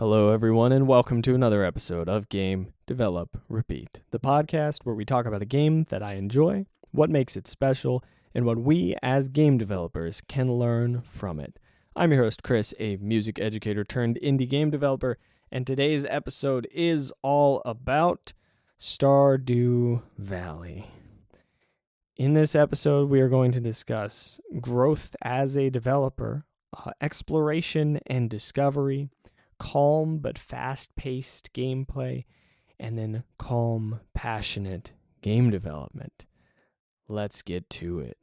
Hello, everyone, and welcome to another episode of Game, Develop, Repeat, the podcast where we talk about a game that I enjoy, what makes it special, and what we as game developers can learn from it. I'm your host, Chris, a music educator turned indie game developer, and today's episode is all about Stardew Valley. In this episode, we are going to discuss growth as a developer, exploration and discovery, calm but fast-paced gameplay, and then calm, passionate game development. Let's get to it.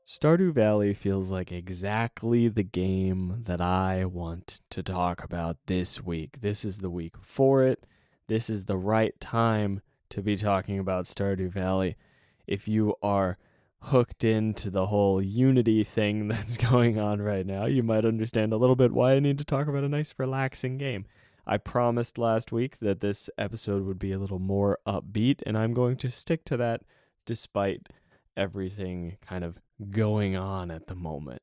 Stardew Valley feels like exactly the game that I want to talk about this week. This is the week for it. This is the right time to be talking about Stardew Valley. If you are hooked into the whole Unity thing that's going on right now, you might understand a little bit why I need to talk about a nice, relaxing game. I promised last week that this episode would be a little more upbeat, and I'm going to stick to that despite everything kind of going on at the moment.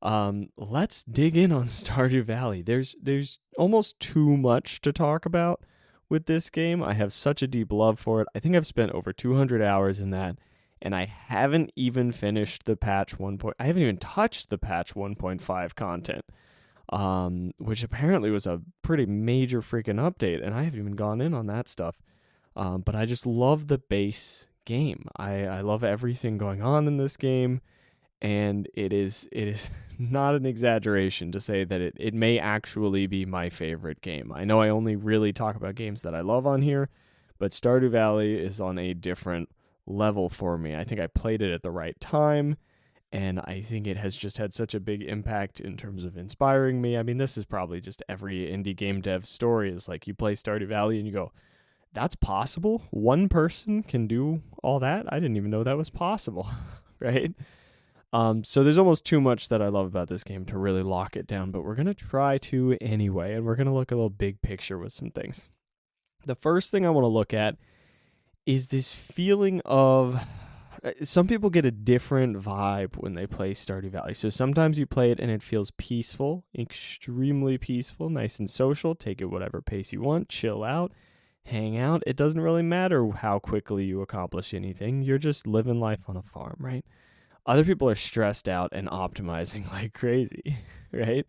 Let's dig in on Stardew Valley. There's almost too much to talk about with this game. I have such a deep love for it. I think I've spent over 200 hours in that, and I haven't even finished the patch 1. I haven't even touched the patch 1.5 content, which apparently was a pretty major freaking update, and I haven't even gone in on that stuff. But I just love the base game. I love everything going on in this game, and it is not an exaggeration to say that it may actually be my favorite game. I know I only really talk about games that I love on here, but Stardew Valley is on a different level for me. I think I played it at the right time, and I think it has just had such a big impact in terms of inspiring me. I mean, this is probably just every indie game dev story, is like you play Stardew Valley and you go, that's possible? One person can do all that? I didn't even know that was possible, right? So there's almost too much that I love about this game to really lock it down, but we're going to try to anyway, and we're going to look a little big picture with some things. The first thing I want to look at is this feeling of, some people get a different vibe when they play Stardew Valley. So sometimes you play it and it feels peaceful, extremely peaceful, nice and social, take it whatever pace you want, chill out, hang out. It doesn't really matter how quickly you accomplish anything. You're just living life on a farm, right? Other people are stressed out and optimizing like crazy, right?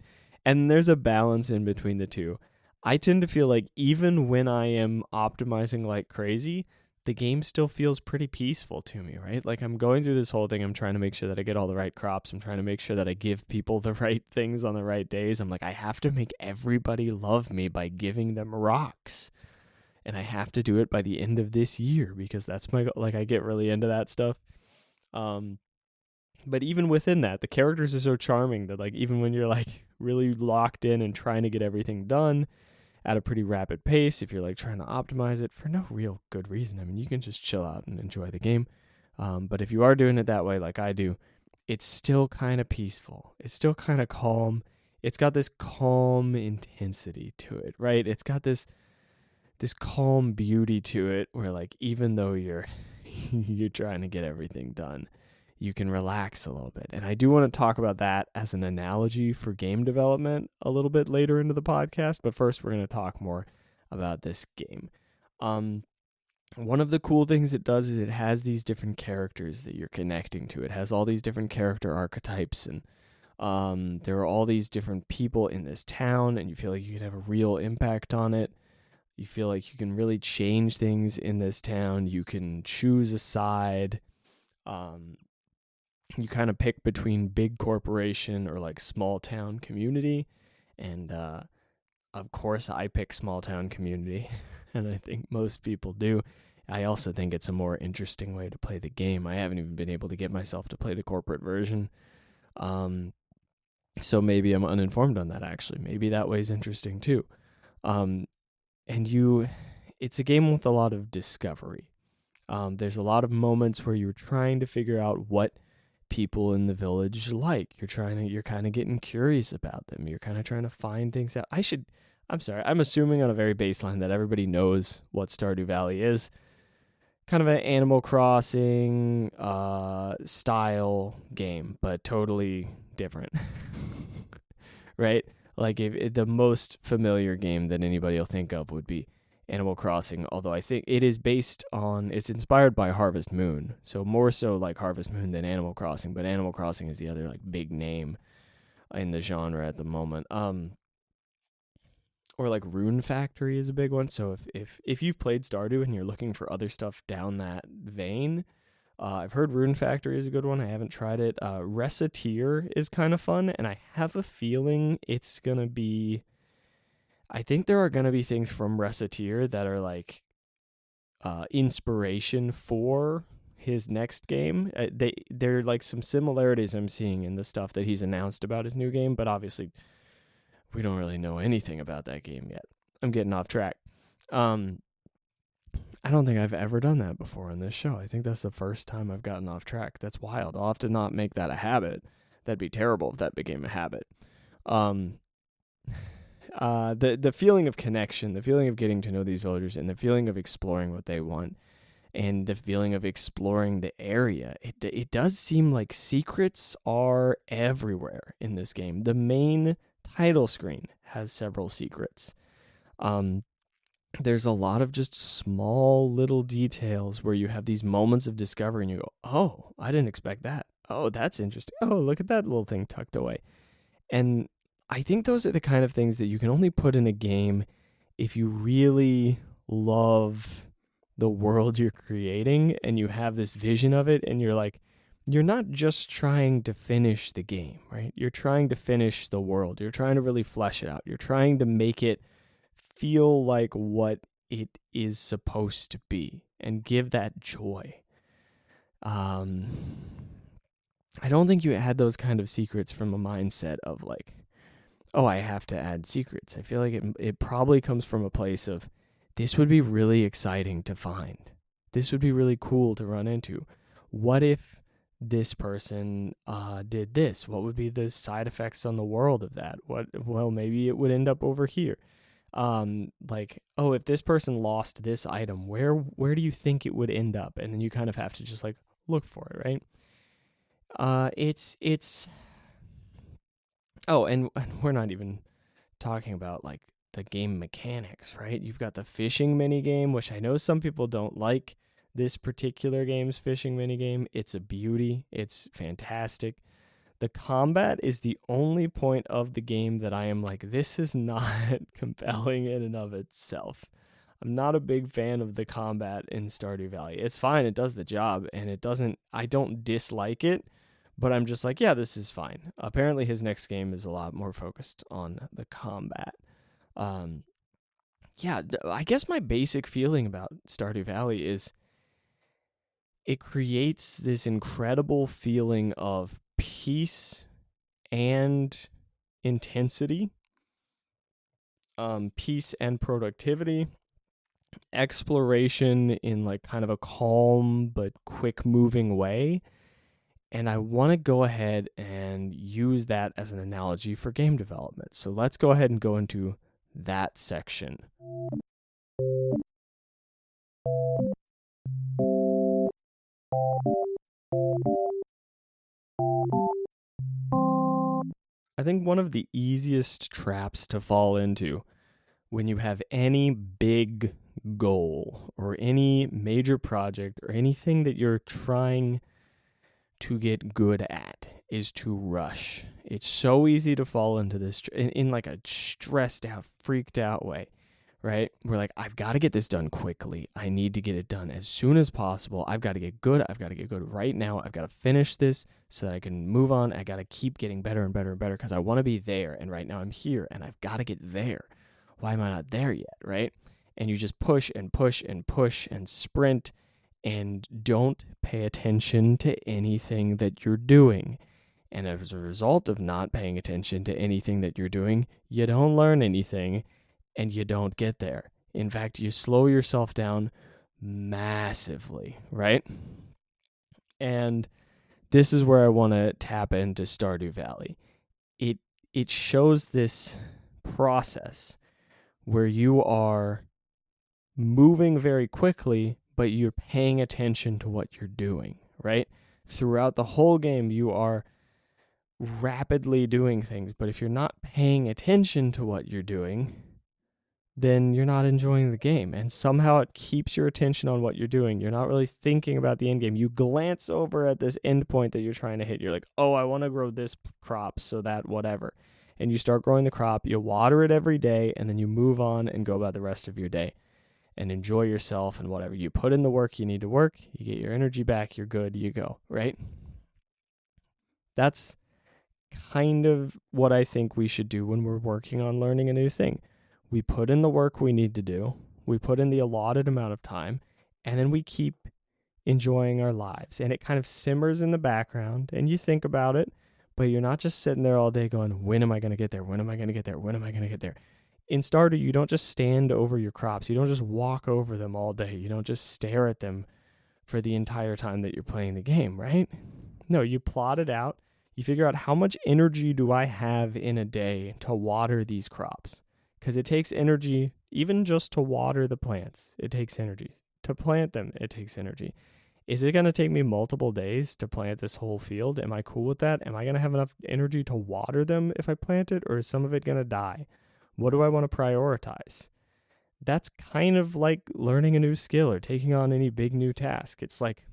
And there's a balance in between the two. I tend to feel like even when I am optimizing like crazy, the game still feels pretty peaceful to me, right? Like I'm going through this whole thing. I'm trying to make sure that I get all the right crops. I'm trying to make sure that I give people the right things on the right days. I'm like, I have to make everybody love me by giving them rocks. And I have to do it by the end of this year because that's my, like, I get really into that stuff. But even within that, the characters are so charming that, like, even when you're like really locked in and trying to get everything done at a pretty rapid pace, if you're like trying to optimize it for no real good reason, I mean, you can just chill out and enjoy the game. But if you are doing it that way, like I do, it's still kind of peaceful. It's still kind of calm. It's got this calm intensity to it, right? It's got this calm beauty to it where, like, even though you're you're trying to get everything done, you can relax a little bit. And I do want to talk about that as an analogy for game development a little bit later into the podcast, but first we're going to talk more about this game. One of the cool things it does is it has these different characters that you're connecting to. It has all these different character archetypes, and there are all these different people in this town, and you feel like you can have a real impact on it. You feel like you can really change things in this town. You can choose a side. You kind of pick between big corporation or like small town community. And of course, I pick small town community. And I think most people do. I also think it's a more interesting way to play the game. I haven't even been able to get myself to play the corporate version. So maybe I'm uninformed on that, actually. Maybe that way's interesting too. And it's a game with a lot of discovery. There's a lot of moments where you're trying to figure out what people in the village like. You're kind of getting curious about them. You're kind of trying to find things out. I'm sorry, I'm assuming on a very baseline that everybody knows what Stardew Valley is. Kind of an Animal Crossing style game, but totally different. Right? Like if the most familiar game that anybody will think of would be Animal Crossing, although I think it's inspired by Harvest Moon, so more so like Harvest Moon than Animal Crossing, but Animal Crossing is the other like big name in the genre at the moment. Or like Rune Factory is a big one. So if you've played Stardew and you're looking for other stuff down that vein, I've heard Rune Factory is a good one. I haven't tried it. Reciteer is kind of fun, and I have a feeling it's gonna be. I think there are gonna be things from Reciteer that are like inspiration for his next game. There are like some similarities I'm seeing in the stuff that he's announced about his new game, but obviously we don't really know anything about that game yet. I'm getting off track. I don't think I've ever done that before on this show. I think that's the first time I've gotten off track. That's wild. I'll have to not make that a habit. That'd be terrible if that became a habit. The feeling of connection, the feeling of getting to know these villagers, and the feeling of exploring what they want, and the feeling of exploring the area. It does seem like secrets are everywhere in this game. The main title screen has several secrets. There's a lot of just small little details where you have these moments of discovery and you go, oh, I didn't expect that. Oh, that's interesting. Oh, look at that little thing tucked away. And I think those are the kind of things that you can only put in a game if you really love the world you're creating and you have this vision of it, and you're not just trying to finish the game, right? You're trying to finish the world. You're trying to really flesh it out. You're trying to make it feel like what it is supposed to be and give that joy. I don't think you add those kind of secrets from a mindset of like, oh, I have to add secrets. I feel like it probably comes from a place of, this would be really exciting to find. This would be really cool to run into. What if this person did this? What would be the side effects on the world of that? Well, maybe it would end up over here. Like, oh, if this person lost this item, where do you think it would end up? And then you kind of have to just like look for it, right? It's oh, and we're not even talking about like the game mechanics, right? You've got the fishing mini game, which I know some people don't like this particular game's fishing mini game. It's a beauty. It's fantastic. The combat is the only point of the game that I am like, this is not compelling in and of itself. I'm not a big fan of the combat in Stardew Valley. It's fine. It does the job, and I don't dislike it, but I'm just like, yeah, this is fine. Apparently his next game is a lot more focused on the combat. Yeah, I guess my basic feeling about Stardew Valley is it creates this incredible feeling of peace and intensity, peace and productivity, exploration in like kind of a calm but quick moving way. And I want to go ahead and use that as an analogy for game development. So let's go ahead and go into that section. I think one of the easiest traps to fall into when you have any big goal or any major project or anything that you're trying to get good at is to rush. It's so easy to fall into this in like a stressed out, freaked out way, right? We're like, I've got to get this done quickly. I need to get it done as soon as possible. I've got to get good. I've got to get good right now. I've got to finish this so that I can move on. I got to keep getting better and better and better because I want to be there. And right now I'm here and I've got to get there. Why am I not there yet, right? And you just push and push and push and sprint and don't pay attention to anything that you're doing. And as a result of not paying attention to anything that you're doing, you don't learn anything and you don't get there. In fact, you slow yourself down massively, right? And this is where I want to tap into Stardew Valley. It shows this process where you are moving very quickly, but you're paying attention to what you're doing, right? Throughout the whole game, you are rapidly doing things, but if you're not paying attention to what you're doing, then you're not enjoying the game. And somehow it keeps your attention on what you're doing. You're not really thinking about the end game. You glance over at this end point that you're trying to hit. You're like, oh, I want to grow this crop so that whatever. And you start growing the crop, you water it every day, and then you move on and go about the rest of your day and enjoy yourself and whatever. You put in the work you need to work, you get your energy back, you're good, you go, right? That's kind of what I think we should do when we're working on learning a new thing. We put in the work we need to do, we put in the allotted amount of time, and then we keep enjoying our lives. And it kind of simmers in the background, and you think about it, but you're not just sitting there all day going, when am I going to get there? When am I going to get there? When am I going to get there? In Stardew, you don't just stand over your crops. You don't just walk over them all day. You don't just stare at them for the entire time that you're playing the game, right? No, you plot it out. You figure out how much energy do I have in a day to water these crops? Because it takes energy, even just to water the plants. It takes energy. To plant them, it takes energy. Is it going to take me multiple days to plant this whole field? Am I cool with that? Am I going to have enough energy to water them if I plant it? Or is some of it going to die? What do I want to prioritize? That's kind of like learning a new skill or taking on any big new task. It's like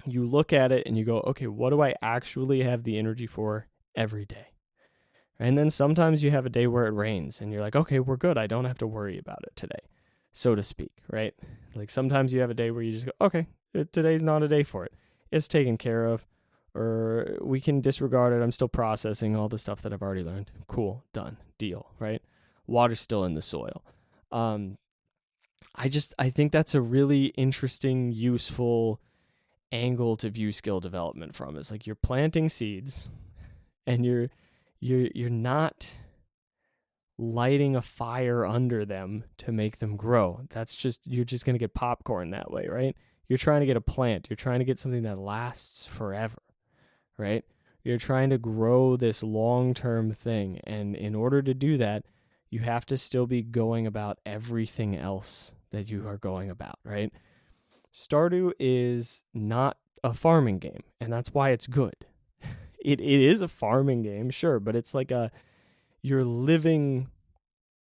you look at it and you go, okay, what do I actually have the energy for every day? And then sometimes you have a day where it rains and you're like, okay, we're good. I don't have to worry about it today, so to speak, right? Like sometimes you have a day where you just go, okay, today's not a day for it. It's taken care of, or we can disregard it. I'm still processing all the stuff that I've already learned. Cool, done, deal, right? Water's still in the soil. I think that's a really interesting, useful angle to view skill development from. It's like you're planting seeds and you're not lighting a fire under them to make them grow. You're just going to get popcorn that way, right? You're trying to get a plant. You're trying to get something that lasts forever, right? You're trying to grow this long-term thing. And in order to do that, you have to still be going about everything else that you are going about, right? Stardew is not a farming game, and that's why it's good. It is a farming game, sure, but it's like you're living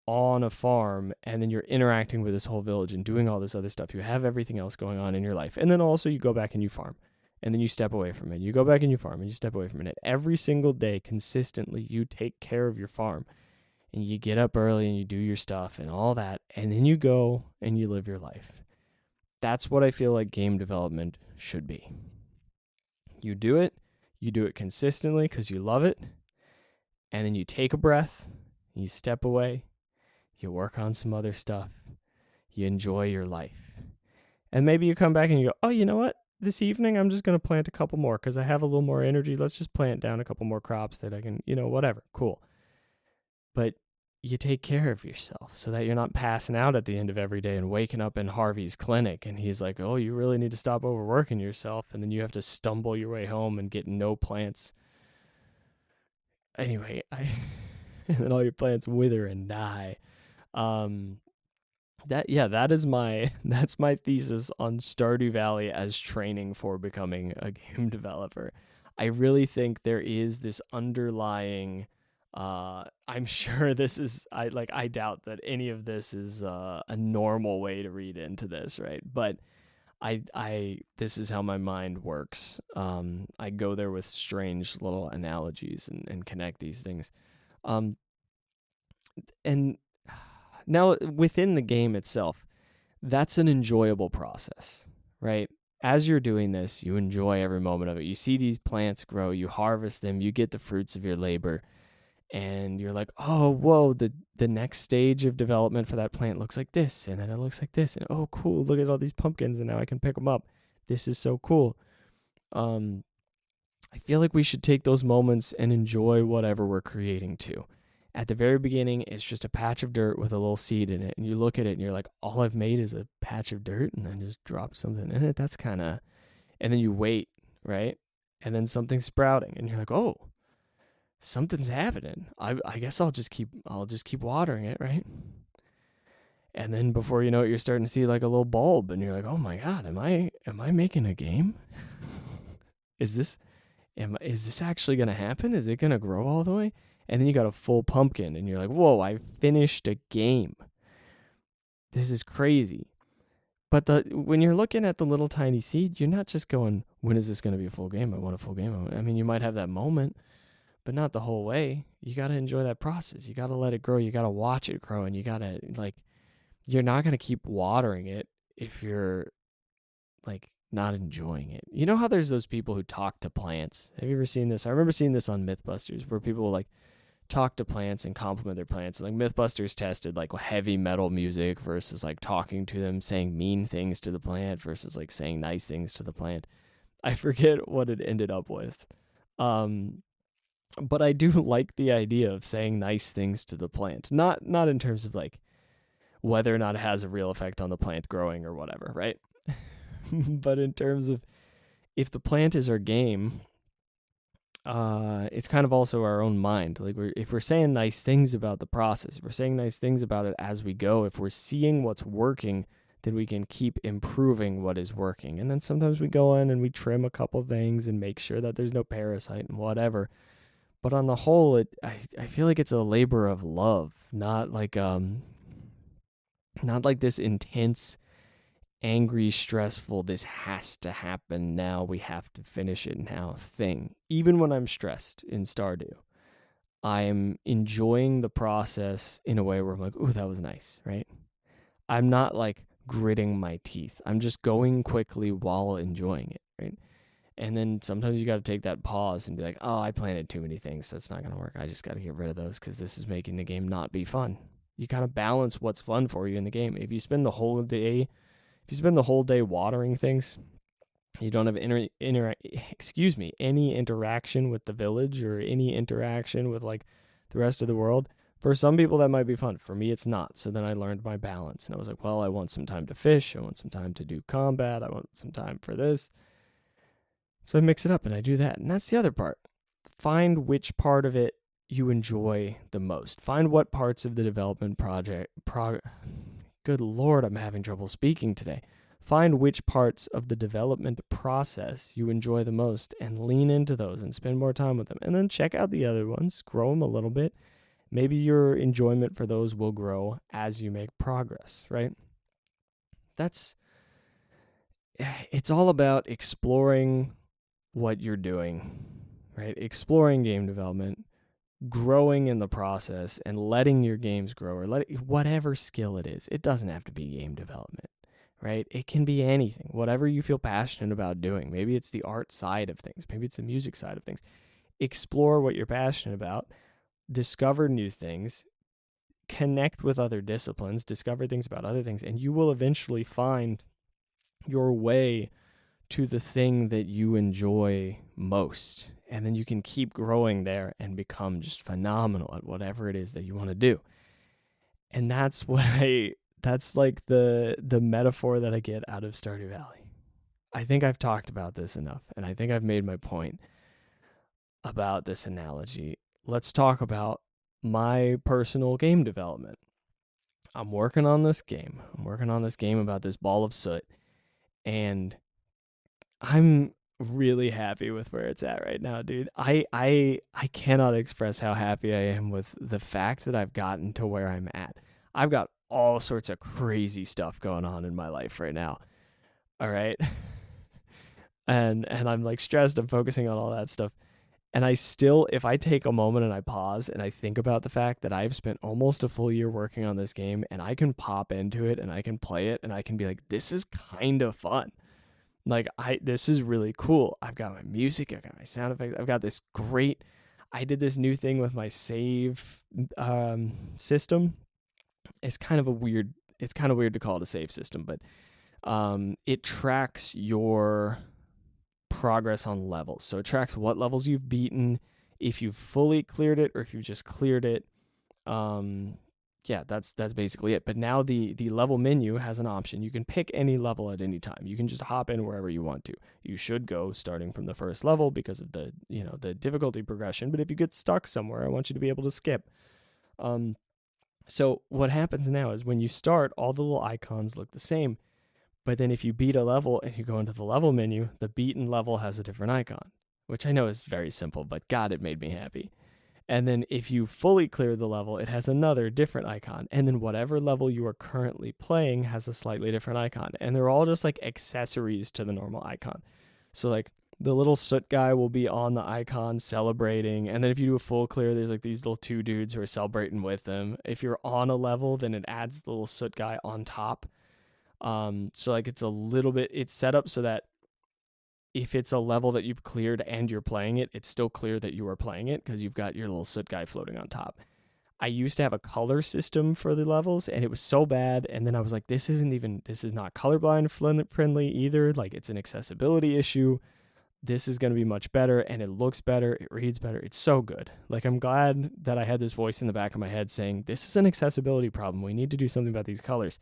on a farm and then you're interacting with this whole village and doing all this other stuff. You have everything else going on in your life. And then also you go back and you farm. And then you step away from it. You go back and you farm and you step away from it. Every single day, consistently, you take care of your farm. And you get up early and you do your stuff and all that. And then you go and you live your life. That's what I feel like game development should be. You do it consistently because you love it. And then you take a breath, you step away, you work on some other stuff, you enjoy your life. And maybe you come back and you go, oh, you know what? This evening I'm just going to plant a couple more because I have a little more energy. Let's just plant down a couple more crops that I can, whatever. Cool. But you take care of yourself so that you're not passing out at the end of every day and waking up in Harvey's clinic and he's like, oh, you really need to stop overworking yourself. And then you have to stumble your way home and get no plants. Anyway, and then all your plants wither and die. That's my thesis on Stardew Valley as training for becoming a game developer. I really think there is this underlying I'm sure this is I doubt that any of this is a normal way to read into this, right? But I this is how my mind works. I go there with strange little analogies and connect these things. And now within the game itself, that's an enjoyable process, right? As you're doing this, you enjoy every moment of it. You see these plants grow, you harvest them, you get the fruits of your labor. And you're like, oh, whoa, the next stage of development for that plant looks like this, and then it looks like this, and oh, cool, look at all these pumpkins, and now I can pick them up. This is so cool. I feel like we should take those moments and enjoy whatever we're creating too. At the very beginning, it's just a patch of dirt with a little seed in it. And you look at it and you're like, all I've made is a patch of dirt and I just dropped something in it. That's kind of, and then you wait, right? And then something's sprouting and you're like, oh, something's happening. I guess I'll just keep watering it, right? And then before you know it, you're starting to see like a little bulb and you're like, oh my God, am I making a game? Is this actually going to happen? Is it going to grow all the way? And then you got a full pumpkin and you're like, whoa, I finished a game. This is crazy. But when you're looking at the little tiny seed, you're not just going, when is this going to be a full game? I want a full game. I mean, you might have that moment, but not the whole way. You got to enjoy that process. You got to let it grow. You got to watch it grow. And you got to, like, you're not going to keep watering it if you're, like, not enjoying it. You know how there's those people who talk to plants? Have you ever seen this? I remember seeing this on Mythbusters where people will, like, talk to plants and compliment their plants. And, like, Mythbusters tested, like, heavy metal music versus, like, talking to them, saying mean things to the plant versus, like, saying nice things to the plant. I forget what it ended up with. But I do like the idea of saying nice things to the plant. Not in terms of, like, whether or not it has a real effect on the plant growing or whatever, right? But in terms of if the plant is our game, it's kind of also our own mind. Like, if we're saying nice things about the process, if we're saying nice things about it as we go, if we're seeing what's working, then we can keep improving what is working. And then sometimes we go in and we trim a couple things and make sure that there's no parasite and whatever. But on the whole, I feel like it's a labor of love, not like this intense, angry, stressful, this has to happen now, we have to finish it now thing. Even when I'm stressed in Stardew, I'm enjoying the process in a way where I'm like, ooh, that was nice, right? I'm not like gritting my teeth. I'm just going quickly while enjoying it, right? And then sometimes you got to take that pause and be like, oh, I planted too many things. That's not going to work. I just got to get rid of those because this is making the game not be fun. You kind of balance what's fun for you in the game. If you spend the whole day watering things, you don't have any interaction with the village or any interaction with like the rest of the world. For some people that might be fun. For me, it's not. So then I learned my balance and I was like, well, I want some time to fish. I want some time to do combat. I want some time for this. So I mix it up and I do that. And that's the other part. Find which part of it you enjoy the most. Find what parts of the development Good Lord, I'm having trouble speaking today. Find which parts of the development process you enjoy the most and lean into those and spend more time with them. And then check out the other ones, grow them a little bit. Maybe your enjoyment for those will grow as you make progress, right? It's all about exploring what you're doing, right? Exploring game development, growing in the process, and letting your games grow, or whatever skill it is. It doesn't have to be game development, right? It can be anything, whatever you feel passionate about doing. Maybe it's the art side of things. Maybe it's the music side of things. Explore what you're passionate about, discover new things, connect with other disciplines, discover things about other things, and you will eventually find your way to the thing that you enjoy most. And then you can keep growing there and become just phenomenal at whatever it is that you want to do. And that's like the metaphor that I get out of Stardew Valley. I think I've talked about this enough, and I think I've made my point about this analogy. Let's talk about my personal game development. I'm working on this game. About this ball of soot, and I'm really happy with where it's at right now, dude. I cannot express how happy I am with the fact that I've gotten to where I'm at. I've got all sorts of crazy stuff going on in my life right now. All right. And I'm like stressed. I'm focusing on all that stuff. And I still, if I take a moment and I pause and I think about the fact that I've spent almost a full year working on this game and I can pop into it and I can play it and I can be like, this is kind of fun. Like, this is really cool. I've got my music, I've got my sound effects, I've got this great, I did this new thing with my save system. It's kind of weird to call it a save system, but it tracks your progress on levels. So it tracks what levels you've beaten, if you've fully cleared it or if you've just cleared it. Yeah, that's basically it. But now the level menu has an option. You can pick any level at any time. You can just hop in wherever you want to. You should go starting from the first level because of the the difficulty progression. But if you get stuck somewhere, I want you to be able to skip. So what happens now is when you start, all the little icons look the same. But then if you beat a level and you go into the level menu, the beaten level has a different icon, which I know is very simple, but God, it made me happy. And then if you fully clear the level, it has another different icon. And then whatever level you are currently playing has a slightly different icon. And they're all just like accessories to the normal icon. So like the little soot guy will be on the icon celebrating. And then if you do a full clear, there's like these little two dudes who are celebrating with them. If you're on a level, then it adds the little soot guy on top. So like it's set up so that if it's a level that you've cleared and you're playing it, it's still clear that you are playing it because you've got your little soot guy floating on top. I used to have a color system for the levels and it was so bad. And then I was like, this is not colorblind friendly either. Like it's an accessibility issue. This is going to be much better and it looks better. It reads better. It's so good. Like I'm glad that I had this voice in the back of my head saying, this is an accessibility problem. We need to do something about these colors,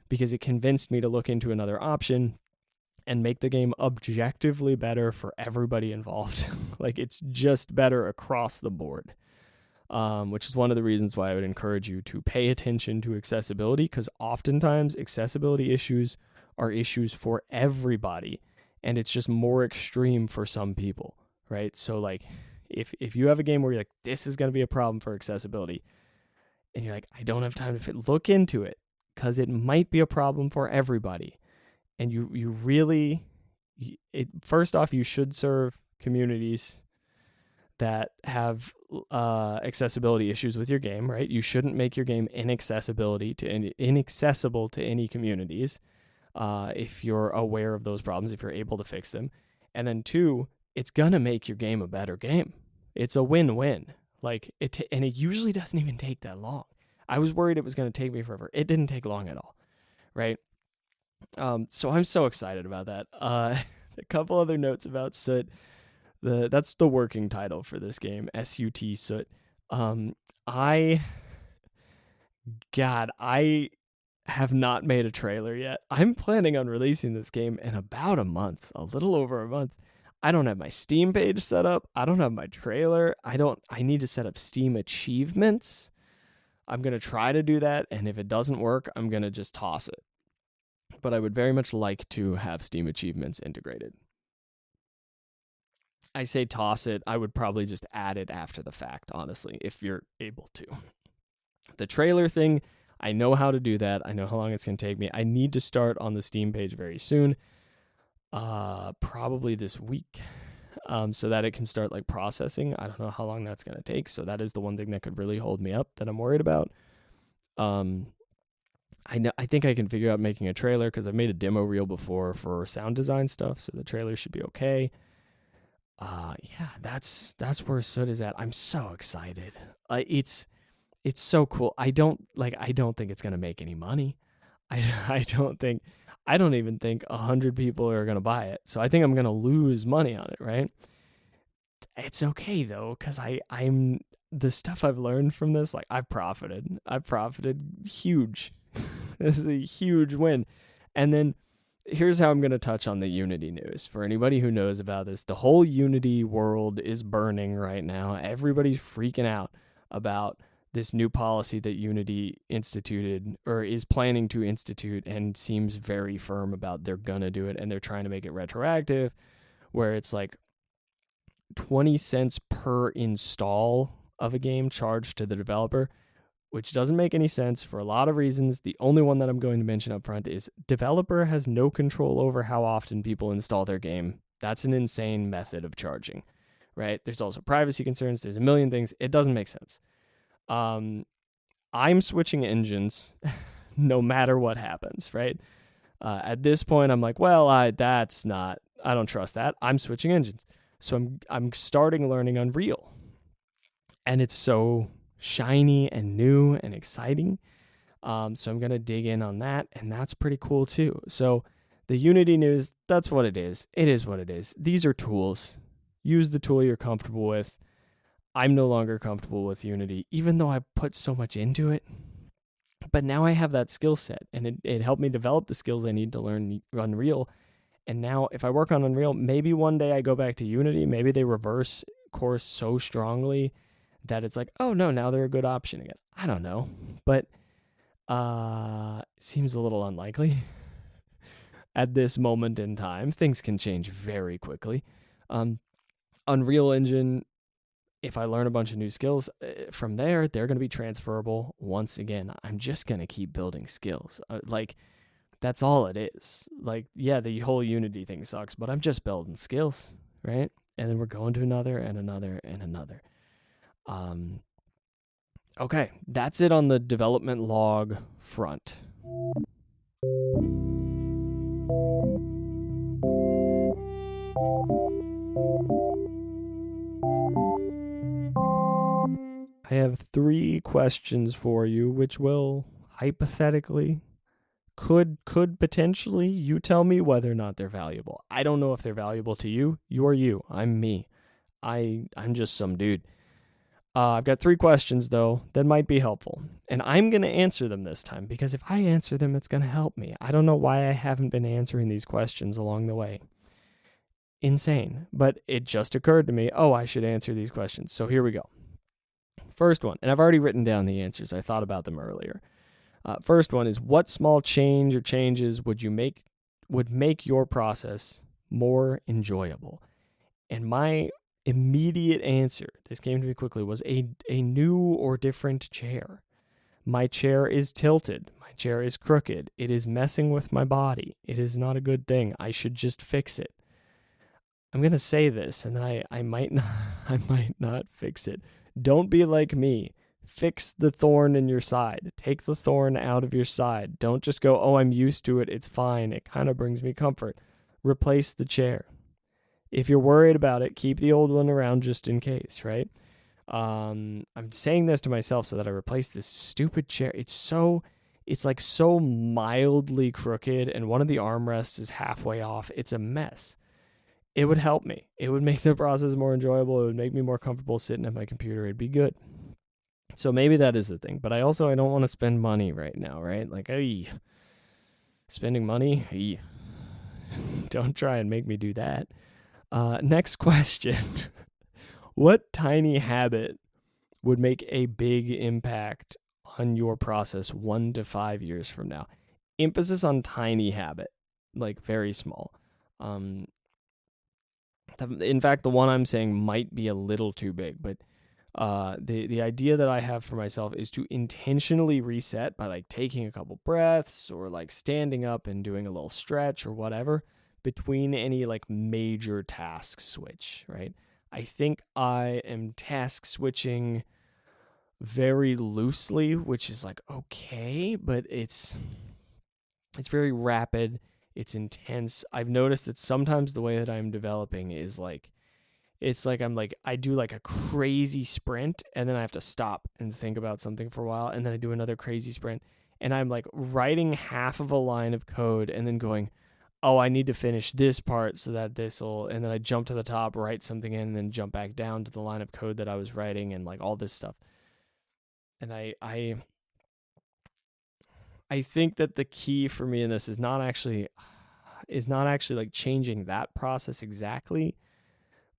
because it convinced me to look into another option and make the game objectively better for everybody involved. Like it's just better across the board, which is one of the reasons why I would encourage you to pay attention to accessibility, because oftentimes accessibility issues are issues for everybody, and it's just more extreme for some people, right? So like if you have a game where you're like, this is going to be a problem for accessibility, and you're like, I don't have time to look into it, because it might be a problem for everybody. And you really, first off, you should serve communities that have accessibility issues with your game, right? You shouldn't make your game inaccessible to any communities if you're aware of those problems, if you're able to fix them. And then two, it's gonna make your game a better game. It's a win-win. And it usually doesn't even take that long. I was worried it was gonna take me forever. It didn't take long at all, right? So I'm so excited about that. A couple other notes about Soot. That's the working title for this game, SUT Soot. I have not made a trailer yet. I'm planning on releasing this game in about a month, a little over a month. I don't have my Steam page set up. I don't have my trailer. I need to set up Steam achievements. I'm going to try to do that, and if it doesn't work, I'm going to just toss it. But I would very much like to have Steam achievements integrated. I say toss it. I would probably just add it after the fact, honestly, if you're able to. The trailer thing, I know how to do that. I know how long it's going to take me. I need to start on the Steam page very soon, probably this week, so that it can start like processing. I don't know how long that's going to take. So that is the one thing that could really hold me up that I'm worried about. I think I can figure out making a trailer because I've made a demo reel before for sound design stuff, so the trailer should be okay. Yeah, that's where Soot is at. I'm so excited. It's so cool. I don't think it's gonna make any money. I don't even think 100 people are gonna buy it. So I think I'm gonna lose money on it, right? It's okay though, because I'm the stuff I've learned from this, like I've profited huge. This is a huge win. And then here's how I'm going to touch on the Unity news. For anybody who knows about this, the whole Unity world is burning right now. Everybody's freaking out about this new policy that Unity instituted or is planning to institute, and seems very firm about they're going to do it, and they're trying to make it retroactive, where it's like 20 cents per install of a game charged to the developer, which doesn't make any sense for a lot of reasons. The only one that I'm going to mention up front is developer has no control over how often people install their game. That's an insane method of charging, right? There's also privacy concerns. There's a million things. It doesn't make sense. I'm switching engines no matter what happens, right? At this point, I'm like, well, I don't trust that. I'm switching engines. So I'm starting learning Unreal. And it's so shiny and new and exciting. So I'm going to dig in on that, and that's pretty cool too. So the Unity news, that's what it is. It is what it is. These are tools. Use the tool you're comfortable with. I'm no longer comfortable with Unity, even though I put so much into it. But now I have that skill set, and it helped me develop the skills I need to learn Unreal. And now, if I work on Unreal, maybe one day I go back to Unity. Maybe they reverse course so strongly that it's like, oh no, now they're a good option again. I don't know, but seems a little unlikely at this moment in time. Things can change very quickly. Unreal Engine, if I learn a bunch of new skills from there, they're going to be transferable. Once again, I'm just going to keep building skills. That's all it is. Like, yeah, the whole Unity thing sucks, but I'm just building skills, right? And then we're going to another and another and another. Okay, that's it on the development log front. I have 3 questions for you, which will hypothetically could potentially, you tell me whether or not they're valuable. I don't know if they're valuable to you. You're you. I'm me. I'm just some dude. I've got 3 questions, though, that might be helpful. And I'm going to answer them this time, because if I answer them, it's going to help me. I don't know why I haven't been answering these questions along the way. Insane. But it just occurred to me, I should answer these questions. So here we go. First one, and I've already written down the answers. I thought about them earlier. First one is, what small change or changes would make your process more enjoyable? And my immediate answer, this came to me quickly, was a new or different chair. My chair is tilted. My chair is crooked. It is messing with my body. It is not a good thing. I should just fix it. I'm going to say this, and then I might not fix it. Don't be like me. Fix the thorn in your side. Take the thorn out of your side. Don't just go, I'm used to it. It's fine. It kind of brings me comfort. Replace the chair. If you're worried about it, keep the old one around just in case, right? I'm saying this to myself so that I replace this stupid chair. It's like so mildly crooked, and one of the armrests is halfway off. It's a mess. It would help me. It would make the process more enjoyable. It would make me more comfortable sitting at my computer. It'd be good. So maybe that is the thing. But I don't want to spend money right now, right? Like, spending money? Don't try and make me do that. Next question. What tiny habit would make a big impact on your process 1 to 5 years from now? Emphasis on tiny habit, like very small. In fact, the one I'm saying might be a little too big, but the idea that I have for myself is to intentionally reset by like taking a couple breaths or like standing up and doing a little stretch or whatever between any like major task switch, right? I think I am task switching very loosely, which is like okay, but it's very rapid. It's intense. I've noticed that sometimes the way that I'm developing is like, it's like I do like a crazy sprint, and then I have to stop and think about something for a while, and then I do another crazy sprint, and I'm like writing half of a line of code and then going, I need to finish this part so that and then I jump to the top, write something in, and then jump back down to the line of code that I was writing, and like all this stuff. And I think that the key for me in this is not actually like changing that process exactly,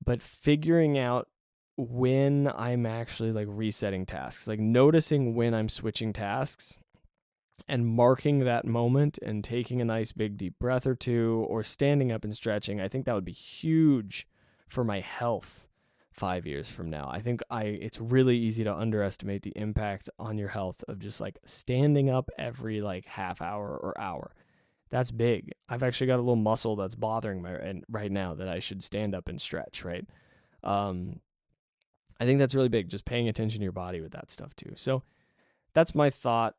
but figuring out when I'm actually like resetting tasks, like noticing when I'm switching tasks and marking that moment and taking a nice big deep breath or two or standing up and stretching. I think that would be huge for my health 5 years from now. I think it's really easy to underestimate the impact on your health of just like standing up every like half hour or hour. That's big. I've actually got a little muscle that's bothering me right now that I should stand up and stretch, right? I think that's really big, just paying attention to your body with that stuff too. So that's my thought.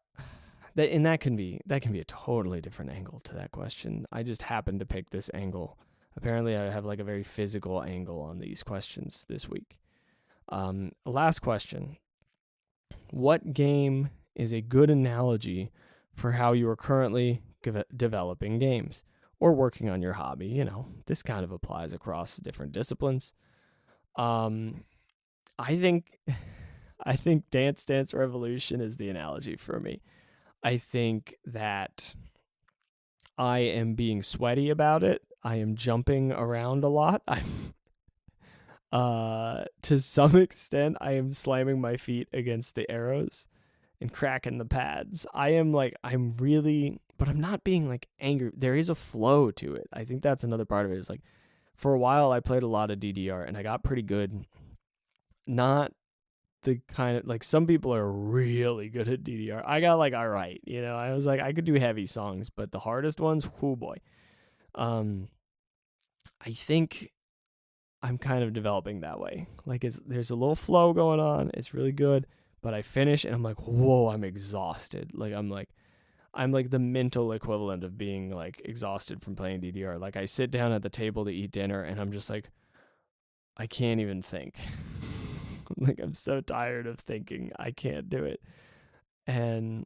That can be a totally different angle to that question. I just happened to pick this angle. Apparently I have like a very physical angle on these questions this week. Last question. What game is a good analogy for how you are currently developing games or working on your hobby? This kind of applies across different disciplines. I think I think Dance Dance Revolution is the analogy for me. I think that I am being sweaty about it. I am jumping around a lot. I'm to some extent I am slamming my feet against the arrows and cracking the pads. I'm really, but I'm not being like angry. There is a flow to it. I think that's another part of it. Is like for a while I played a lot of DDR and I got pretty good. Not the kind of like some people are really good at DDR. I got like all right, I was like I could do heavy songs, but the hardest ones, whoo boy. Um I think I'm kind of developing that way. Like there's a little flow going on. It's really good, but I finish and I'm like, "Whoa, I'm exhausted." I'm like the mental equivalent of being like exhausted from playing DDR. Like I sit down at the table to eat dinner and I'm just like I can't even think. Like I'm so tired of thinking. I can't do it. And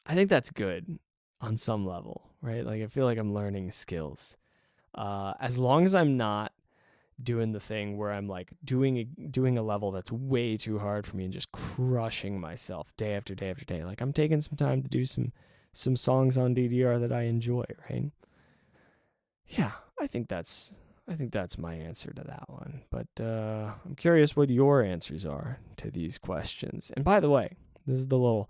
I think that's good on some level, right? Like I feel like I'm learning skills. As long as I'm not doing the thing where I'm like doing a level that's way too hard for me and just crushing myself day after day after day. Like I'm taking some time to do some songs on DDR that I enjoy, right? Yeah, I think that's my answer to that one. But I'm curious what your answers are to these questions. And by the way, this is the little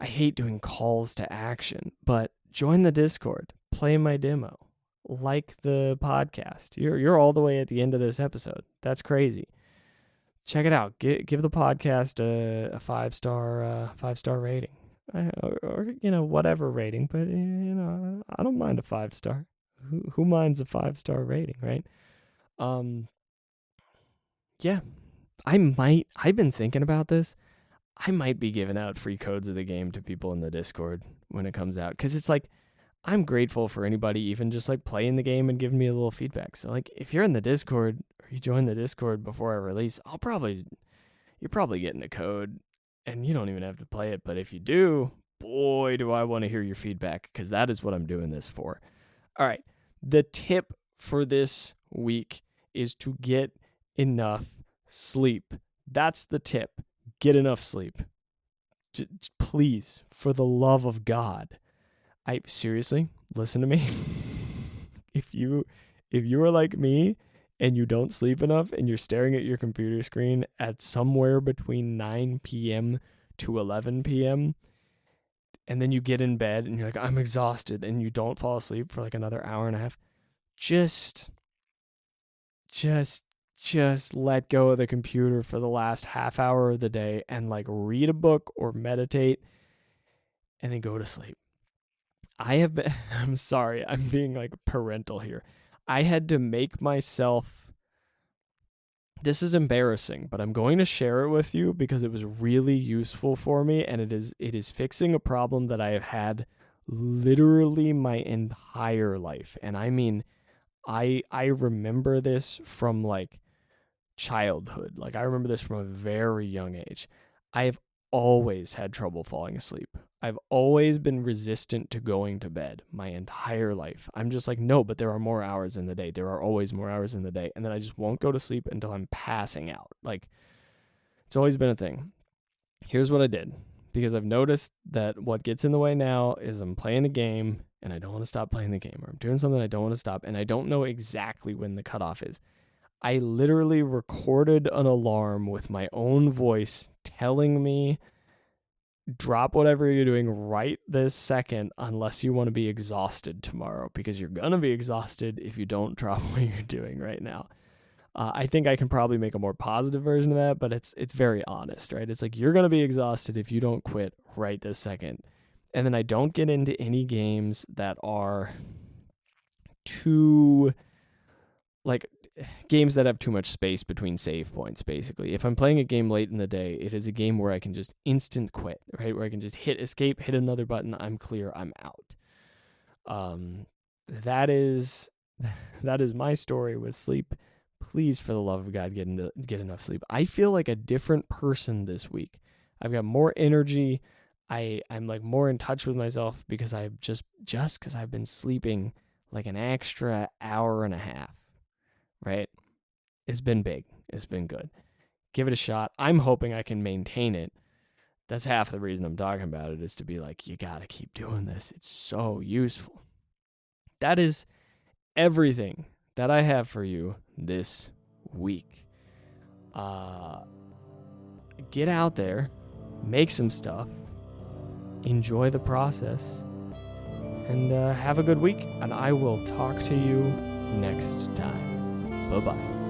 I hate doing calls to action, but join the Discord, play my demo, like the podcast. You're all the way at the end of this episode. That's crazy. Check it out. Give the podcast a 5-star rating, or whatever rating. But I don't mind a 5-star. Who minds a 5-star rating, right? Um, yeah, I've been thinking about this. I might be giving out free codes of the game to people in the Discord when it comes out because it's like I'm grateful for anybody even just like playing the game and giving me a little feedback. So like if you're in the Discord or you join the Discord before I release, you're probably getting a code and you don't even have to play it. But if you do, boy, do I want to hear your feedback because that is what I'm doing this for. All right. The tip for this week is to get enough sleep. That's the tip. Get enough sleep. Please, for the love of God. I seriously, listen to me. if you are like me and you don't sleep enough and you're staring at your computer screen at somewhere between 9 p.m. to 11 p.m. and then you get in bed and you're like, I'm exhausted, and you don't fall asleep for like another hour and a half, just let go of the computer for the last half hour of the day and like read a book or meditate and then go to sleep. I'm sorry, I'm being like parental here. I had to make myself, this is embarrassing, but I'm going to share it with you because it was really useful for me, and it is fixing a problem that I have had literally my entire life. And I mean, I remember this from like childhood. Like I remember this from a very young age. I've always had trouble falling asleep. I've always been resistant to going to bed my entire life. I'm just like, no, but there are more hours in the day. There are always more hours in the day. And then I just won't go to sleep until I'm passing out. Like it's always been a thing. Here's what I did, because I've noticed that what gets in the way now is I'm playing a game and I don't want to stop playing the game, or I'm doing something I don't want to stop and I don't know exactly when the cutoff is. I literally recorded an alarm with my own voice telling me, drop whatever you're doing right this second unless you want to be exhausted tomorrow, because you're going to be exhausted if you don't drop what you're doing right now. I think I can probably make a more positive version of that, but it's very honest, right? It's like you're going to be exhausted if you don't quit right this second. And then I don't get into any games that are too, like, games that have too much space between save points, basically. If I'm playing a game late in the day, it is a game where I can just instant quit, right? Where I can just hit escape, hit another button, I'm clear, I'm out. That is my story with sleep. Please, for the love of God, get enough sleep. I feel like a different person this week. I've got more energy. I'm like more in touch with myself because I've just because I've been sleeping like an extra hour and a half. Right? It's been big. It's been good. Give it a shot. I'm hoping I can maintain it. That's half the reason I'm talking about it, is to be like, you got to keep doing this. It's so useful. That is everything that I have for you this week. Get out there, make some stuff, enjoy the process, and have a good week. And I will talk to you next time. Bye-bye.